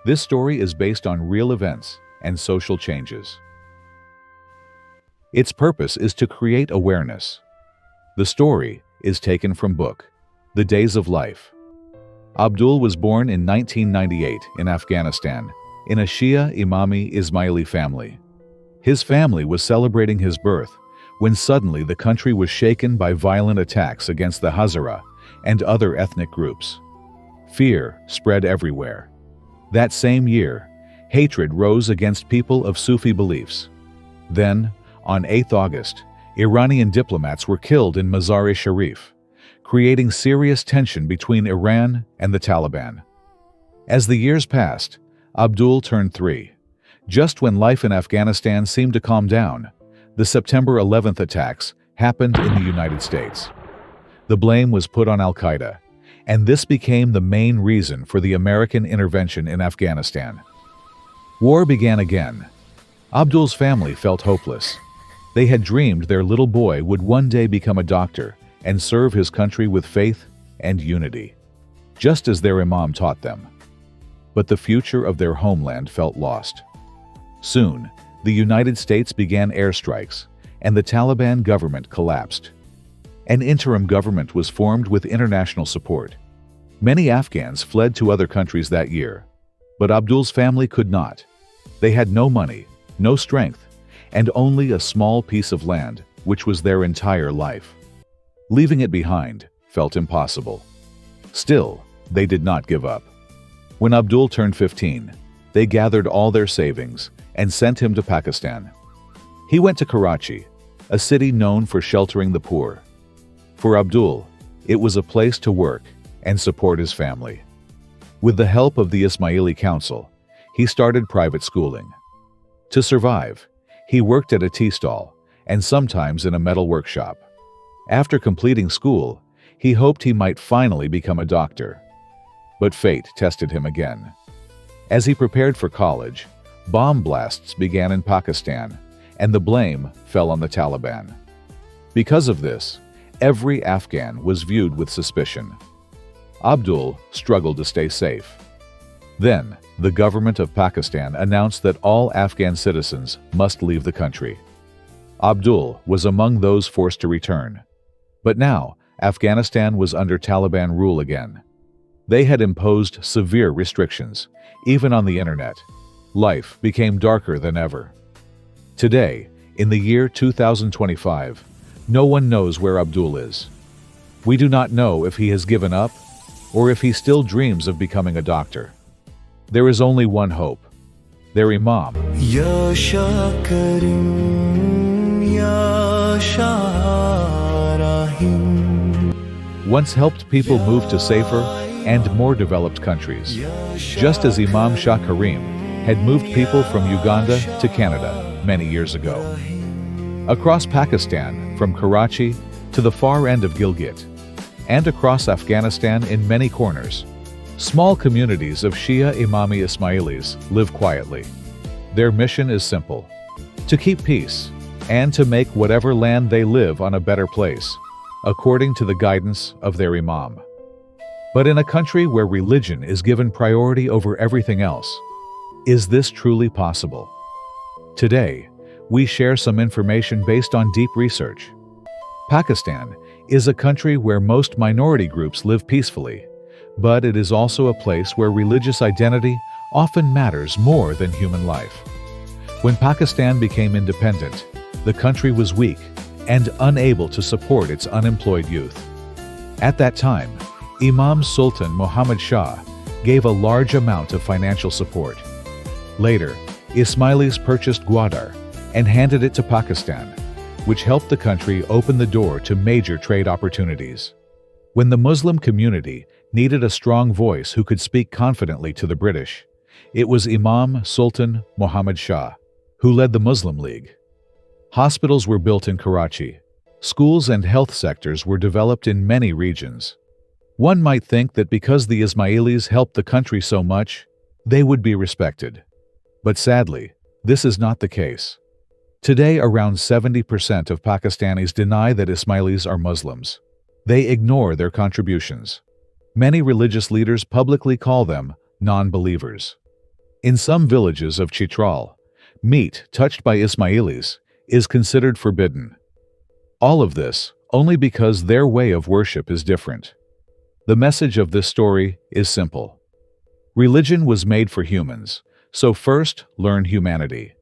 This story is based on real events and social changes. Its purpose is to create awareness. The story is taken from book, The Days of Life. Abdul was born in 1998 in Afghanistan, in a Shia Imami Ismaili family. His family was celebrating his birth when suddenly the country was shaken by violent attacks against the Hazara and other ethnic groups. Fear spread everywhere. That same year, hatred rose against people of Sufi beliefs. Then, on 8 August, Iranian diplomats were killed in Nizari Sharif, creating serious tension between Iran and the Taliban. As the years passed, Abdul turned 3. Just when life in Afghanistan seemed to calm down, the September 11th attacks happened in the United States. The blame was put on Al-Qaeda, and this became the main reason for the American intervention in Afghanistan. War began again. Abdul's family felt hopeless. They had dreamed their little boy would one day become a doctor and serve his country with faith and unity, just as their imam taught them. But the future of their homeland felt lost. Soon, the United States began airstrikes, and the Taliban government collapsed. An interim government was formed with international support. Many Afghans fled to other countries that year, but Abdul's family could not. They had no money, no strength, and only a small piece of land, which was their entire life. Leaving it behind felt impossible. Still, they did not give up. When Abdul turned 15, they gathered all their savings and sent him to Pakistan. He went to Karachi, a city known for sheltering the poor. For Abdul, it was a place to work and support his family. With the help of the Ismaili Council, he started private schooling. To survive, he worked at a tea stall and sometimes in a metal workshop. After completing school, he hoped he might finally become a doctor. But fate tested him again. As he prepared for college, bomb blasts began in Pakistan, and the blame fell on the Taliban. Because of this, every Afghan was viewed with suspicion. Abdul struggled to stay safe. Then, the government of Pakistan announced that all Afghan citizens must leave the country. Abdul was among those forced to return. But now, Afghanistan was under Taliban rule again. They had imposed severe restrictions, even on the internet. Life became darker than ever. Today, in the year 2025, no one knows where Abdul is. We do not know if he has given up or if he still dreams of becoming a doctor. There is only one hope: their imam. Ya Shakarim, Ya Sharahim. Once helped people move to safer and more developed countries, just as Imam Shah Karim had moved people from Uganda to Canada many years ago. Across Pakistan, from Karachi to the far end of Gilgit, and across Afghanistan in many corners, small communities of Shia Imami Ismailis live quietly. Their mission is simple: to keep peace and to make whatever land they live on a better place, according to the guidance of their imam. But in a country where religion is given priority over everything else, is this truly possible? Today, we share some information based on deep research. Pakistan is a country where most minority groups live peacefully, but it is also a place where religious identity often matters more than human life. When Pakistan became independent, the country was weak and unable to support its unemployed youth. At that time, Imam Sultan Muhammad Shah gave a large amount of financial support. Later, Ismailis purchased Gwadar and handed it to Pakistan, which helped the country open the door to major trade opportunities. When the Muslim community needed a strong voice who could speak confidently to the British, it was Imam Sultan Muhammad Shah who led the Muslim League. Hospitals were built in Karachi. Schools and health sectors were developed in many regions. One might think that because the Ismailis helped the country so much, they would be respected. But sadly, this is not the case. Today, around 70% of Pakistanis deny that Ismailis are Muslims. They ignore their contributions. Many religious leaders publicly call them non-believers. In some villages of Chitral, meat touched by Ismailis is considered forbidden. All of this only because their way of worship is different. The message of this story is simple. Religion was made for humans, so first learn humanity.